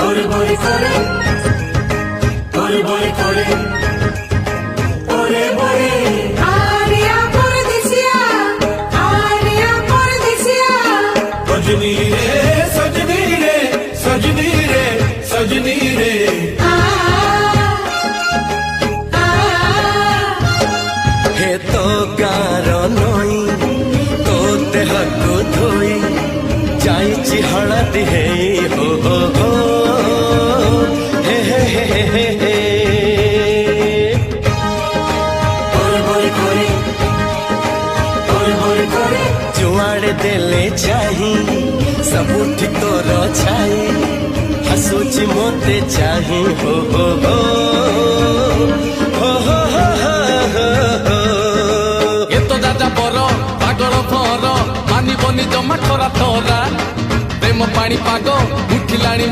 ওরে বরে করে ওরে বরে করে ওরে বরে আরিয়া পরদেশিয়া আরিয়া পরদেশিয়া সজনী রে সজনী রে সজনী রে সজনী রে হে তো কারণই তো দেহକୁ ধୋଇ ଯାଇଛି ହଳଦୀ ହେଇ ହୋ ହୋ ହୋ ହେ ହେ ହେ ହେ ହେ ওরে বরে করে ওরে বরে করে ଯୁଆଡ଼େ ଦେଲେ ଚାହିଁ ସବୁଠି ତୋର ଛାଇ ହସୁଛି ମୋତେ ଚାହିଁ ହୋ ହୋ ହୋ ହୋ ହୋ ହୋ ହୋ ଏ ତ ଦାଦା ବର ପାଗଳ ଭର ମାନିବନି ଜମା ଠରା ଠରା ପ୍ରେମ ପାଣି ପାଗ ଉଠିଲାଣି